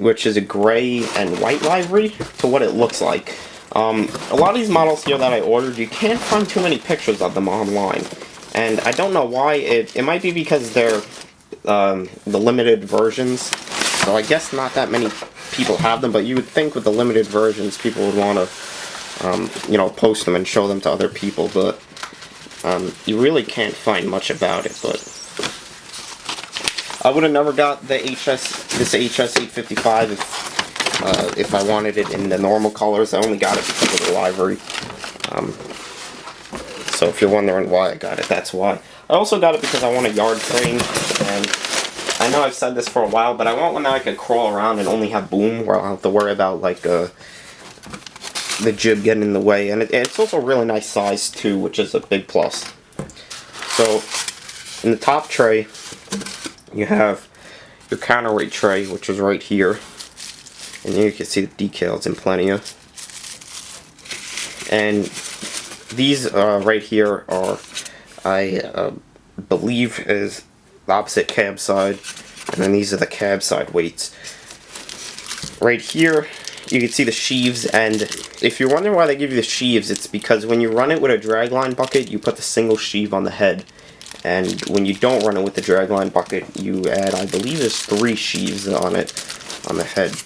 which is a gray and white livery, to what it looks like. A lot of these models here that I ordered, you can't find too many pictures of them online. And I don't know why. It might be because they're the limited versions. So I guess not that many people have them, but you would think with the limited versions, people would want to, you know, post them and show them to other people. But you really can't find much about it. But I would have never got the this HS855 if I wanted it in the normal colors. I only got it because of the livery. So if you're wondering why I got it, that's why. I also got it because I want a yard crane, and I know I've said this for a while, but I want one that I can crawl around and only have boom, where I don't have to worry about like the jib getting in the way. And it's also a really nice size too, which is a big plus. So in the top tray, you have your counterweight tray, which is right here. And here you can see the decals in plenty of. And these right here are, I believe, is the opposite cab side. And then these are the cab side weights. Right here, you can see the sheaves. And if you're wondering why they give you the sheaves, it's because when you run it with a dragline bucket, you put the single sheave on the head. And when you don't run it with the dragline bucket, you add, I believe there's 3 sheaves on it, on the head.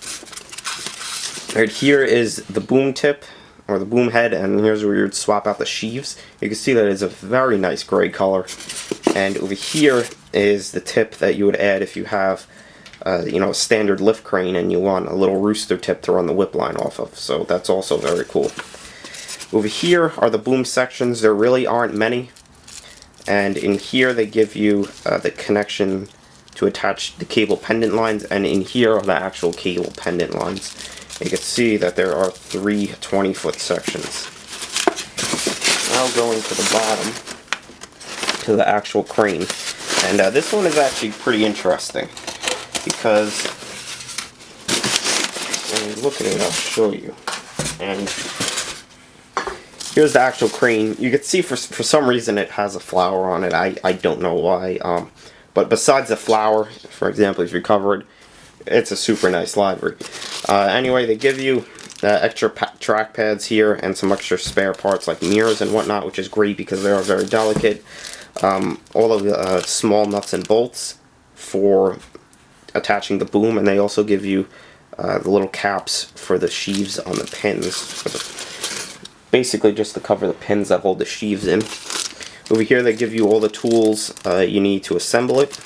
Right here is the boom tip, or the boom head, and here's where you would swap out the sheaves. You can see that it's a very nice gray color. And over here is the tip that you would add if you have, you know, a standard lift crane and you want a little rooster tip to run the whip line off of. So that's also very cool. Over here are the boom sections. There really aren't many. And in here they give you the connection to attach the cable pendant lines, and in here are the actual cable pendant lines. You can see that there are 3 20-foot sections. Now going to the bottom, to the actual crane. And this one is actually pretty interesting, because when you look at it, I'll show you. And here's the actual crane. You can see for some reason it has a flower on it. I don't know why. But besides the flower, for example, if you cover it, it's a super nice livery. Anyway, they give you extra track pads here and some extra spare parts like mirrors and whatnot, which is great because they are very delicate. All of the small nuts and bolts for attaching the boom, and they also give you the little caps for the sheaves on the pins. Basically just to cover the pins that hold the sheaves in. Over here they give you all the tools you need to assemble it.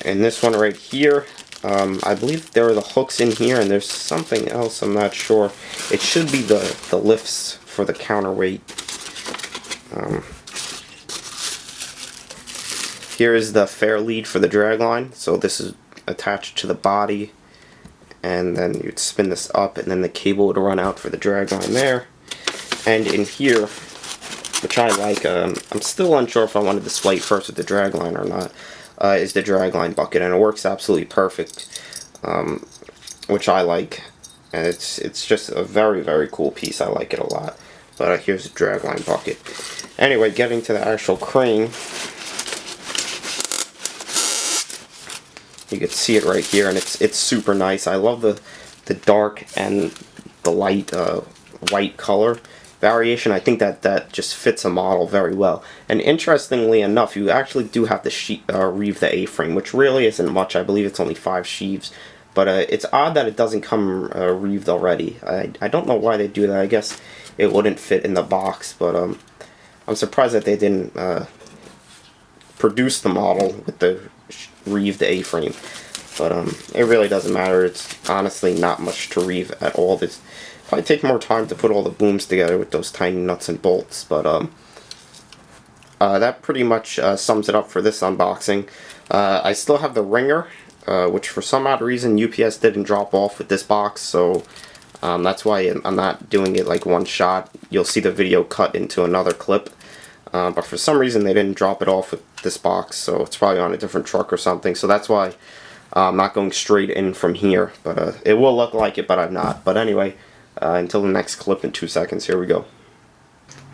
And this one right here, I believe there are the hooks in here, and there's something else, I'm not sure. It should be the lifts for the counterweight. Here is the fair lead for the dragline. So this is attached to the body, and then you'd spin this up, and then the cable would run out for the dragline there. And in here, which I like, I'm still unsure if I want to display it first with the dragline or not, is the dragline bucket, and it works absolutely perfect, which I like, and it's just a very, very cool piece. I like it a lot. But here's the dragline bucket. Anyway, getting to the actual crane, you can see it right here, and it's super nice. I love the dark and the light white color variation. I think that just fits a model very well. And interestingly enough, you actually do have to reeve the A-frame, which really isn't much. I believe it's only 5 sheaves. But it's odd that it doesn't come reeved already. I don't know why they do that. I guess it wouldn't fit in the box, but I'm surprised that they didn't produce the model with the reeved A-frame. But it really doesn't matter. It's honestly not much to reeve at all. This probably take more time to put all the booms together with those tiny nuts and bolts. But that pretty much sums it up for this unboxing. I still have the ringer, which for some odd reason UPS didn't drop off with this box, so that's why I'm not doing it like one shot. You'll see the video cut into another clip, but for some reason they didn't drop it off with this box, so it's probably on a different truck or something. So that's why I'm not going straight in from here, but it will look like it, but I'm not. But anyway, until the next clip in 2 seconds, here we go.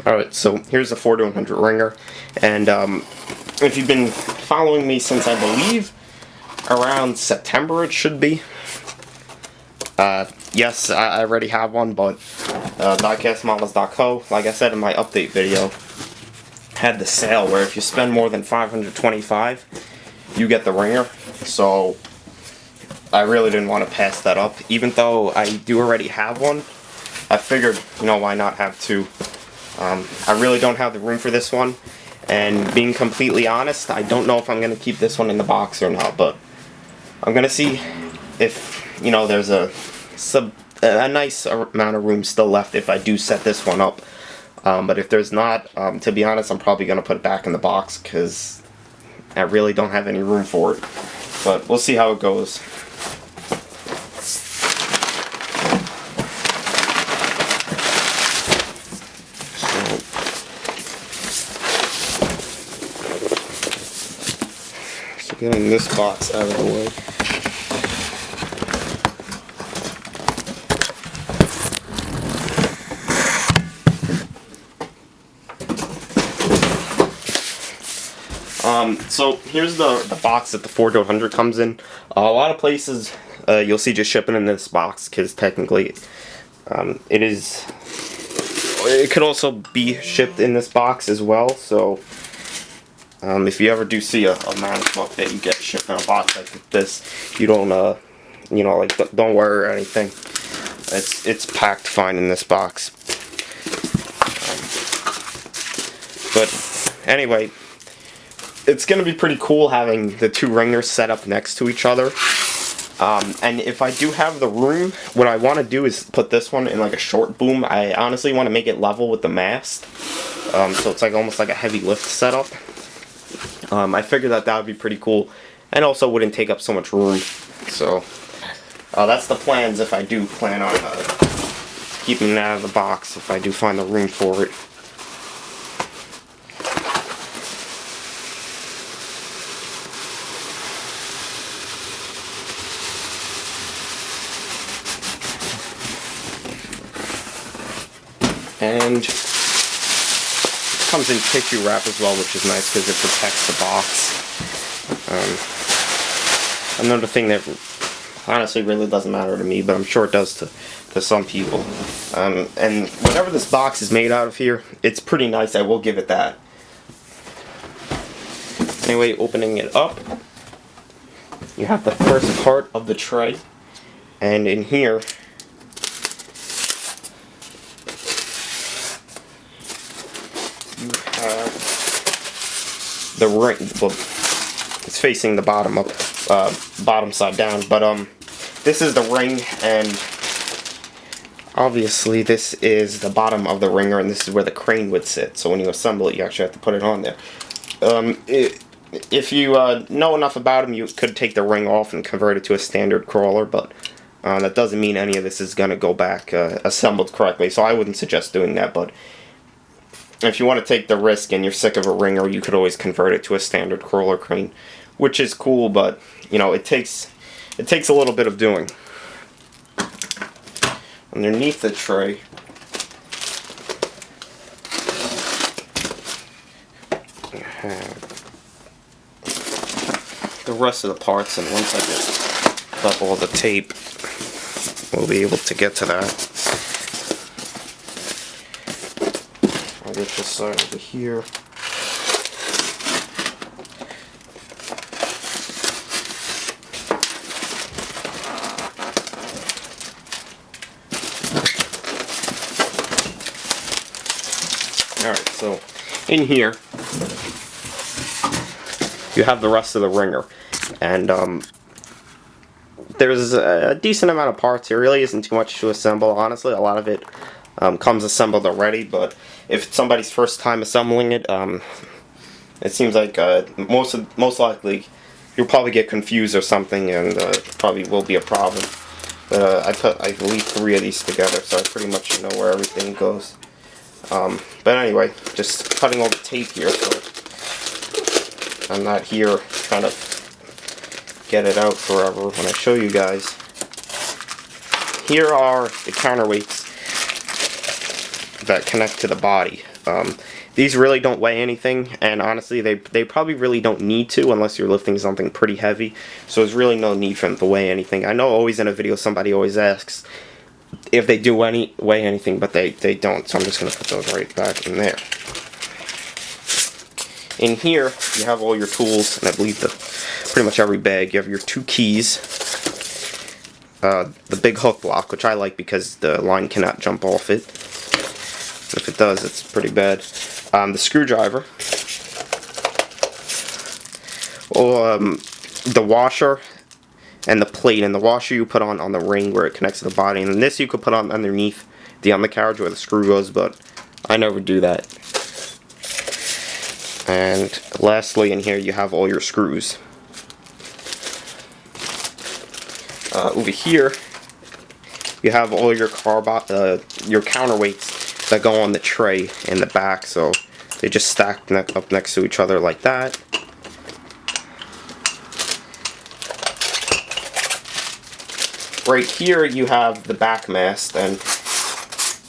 Alright, so here's the 4-to-100 ringer, and if you've been following me since I believe around September it should be. Yes, I already have one, but diecastmodels.co, like I said in my update video, had the sale where if you spend more than $525, you get the ringer. So I really didn't want to pass that up. Even though I do already have one, I figured, you know, why not have two? I really don't have the room for this one, and being completely honest, I don't know if I'm going to keep this one in the box or not, but I'm going to see if, you know, there's a nice amount of room still left if I do set this one up. But if there's not, to be honest, I'm probably going to put it back in the box because I really don't have any room for it. But we'll see how it goes. So getting this box out of the way. So here's the box that the Ford 100 comes in. A lot of places you'll see just shipping in this box because technically it could also be shipped in this box as well. So if you ever do see a ManusBook that you get shipped in a box like this, you don't you know, like, don't worry or anything. It's packed fine in this box. But anyway, it's going to be pretty cool having the two ringers set up next to each other. And if I do have the room, what I want to do is put this one in like a short boom. I honestly want to make it level with the mast. So it's like almost like a heavy lift setup. I figured that would be pretty cool. And also wouldn't take up so much room. So that's the plans if I do plan on keeping it out of the box, if I do find the room for it. And it comes in tissue wrap as well, which is nice because it protects the box. Another thing that honestly really doesn't matter to me, but I'm sure it does to some people. And whatever this box is made out of here, it's pretty nice, I will give it that. Anyway, opening it up, you have the first part of the tray, and in here the ring. Well, it's facing the bottom up, bottom side down. But this is the ring, and obviously this is the bottom of the ringer, and this is where the crane would sit. So when you assemble it, you actually have to put it on there. If you know enough about them, you could take the ring off and convert it to a standard crawler, but that doesn't mean any of this is going to go back assembled correctly. So I wouldn't suggest doing that, but if you want to take the risk and you're sick of a ringer, you could always convert it to a standard crawler crane, which is cool, but you know, it takes a little bit of doing. Underneath the tray, you have the rest of the parts, and once I get up all the tape, we'll be able to get to that. I'll get this side over here. Alright, so in here you have the rest of the ringer, and there's a decent amount of parts. It really isn't too much to assemble, honestly. A lot of it comes assembled already, but if it's somebody's first time assembling it, it seems like most likely you'll probably get confused or something, and probably will be a problem. But I believe 3 of these together, so I pretty much know where everything goes. But anyway, just cutting all the tape here, so I'm not here trying to get it out forever when I show you guys. Here are the counterweights that connect to the body. These really don't weigh anything, and honestly, they probably really don't need to unless you're lifting something pretty heavy. So there's really no need for them to weigh anything. I know always in a video somebody always asks if they do weigh anything, but they don't. So I'm just going to put those right back in there. In here, you have all your tools, and I believe pretty much every bag. You have your 2 keys, the big hook block, which I like because the line cannot jump off it. If it does, it's pretty bad. The screwdriver, the washer, and the plate. And the washer you put on the ring where it connects to the body, and then this you could put on underneath the undercarriage where the screw goes, but I never do that. And lastly, in here you have all your screws. Over here you have all your counterweights that go on the tray in the back, so they just stack up next to each other like that. Right here you have the back mast, and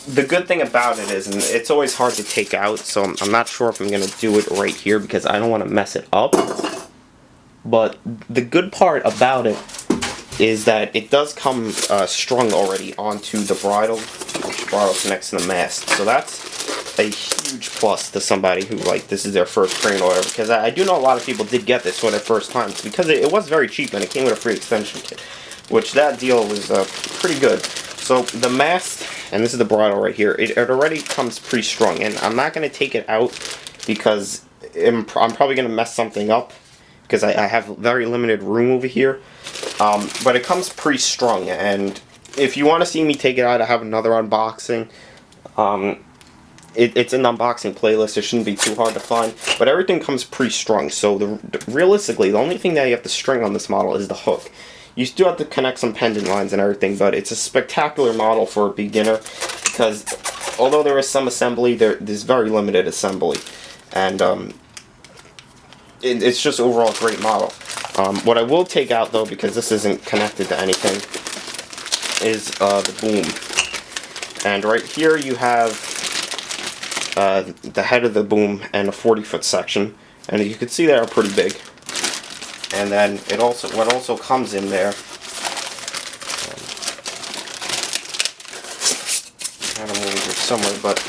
the good thing about it is, and it's always hard to take out, so I'm not sure if I'm going to do it right here because I don't want to mess it up. But the good part about it is that it does come strung already onto the bridle, which bridle connects to the mast. So that's a huge plus to somebody who, like, this is their first crane or whatever, because I do know a lot of people did get this for their first time because it was very cheap and it came with a free extension kit, which that deal was pretty good. So the mast, and this is the bridle right here, it already comes pre-strung, and I'm not going to take it out because I'm probably going to mess something up because I have very limited room over here. But it comes pre-strung, and if you want to see me take it out, I have another unboxing. It's an unboxing playlist. It shouldn't be too hard to find, but everything comes pre-strung. So realistically, the only thing that you have to string on this model is the hook. You still have to connect some pendant lines and everything, but it's a spectacular model for a beginner because although there is some assembly, there's very limited assembly, and it's just overall a great model. What I will take out though, because this isn't connected to anything, is the boom. And right here you have the head of the boom and a 40-foot section, and you can see they are pretty big. And then what also comes in there, I don't know here somewhere, but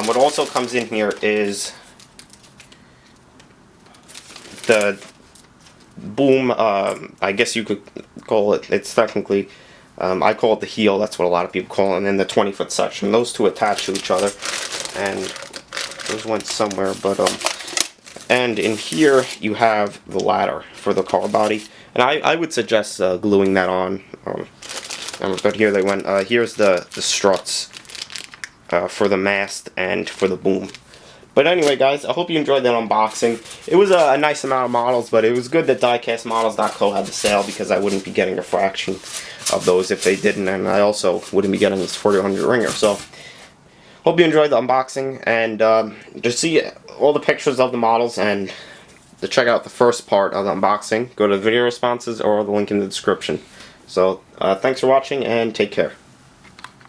what also comes in here is the boom. I guess you could call it. It's technically, I call it the heel. That's what a lot of people call it. And then the 20-foot section. Those two attach to each other, and those went somewhere, but and in here you have the ladder for the car body, and I would suggest gluing that on. But here they went. Here's the struts for the mast and for the boom. But anyway, guys, I hope you enjoyed that unboxing. It was a nice amount of models, but it was good that diecastmodels.co had the sale because I wouldn't be getting a fraction of those if they didn't, and I also wouldn't be getting this 400 ringer. So hope you enjoyed the unboxing, and just see all the pictures of the models and to check out the first part of the unboxing, go to the video responses or the link in the description. So thanks for watching and take care.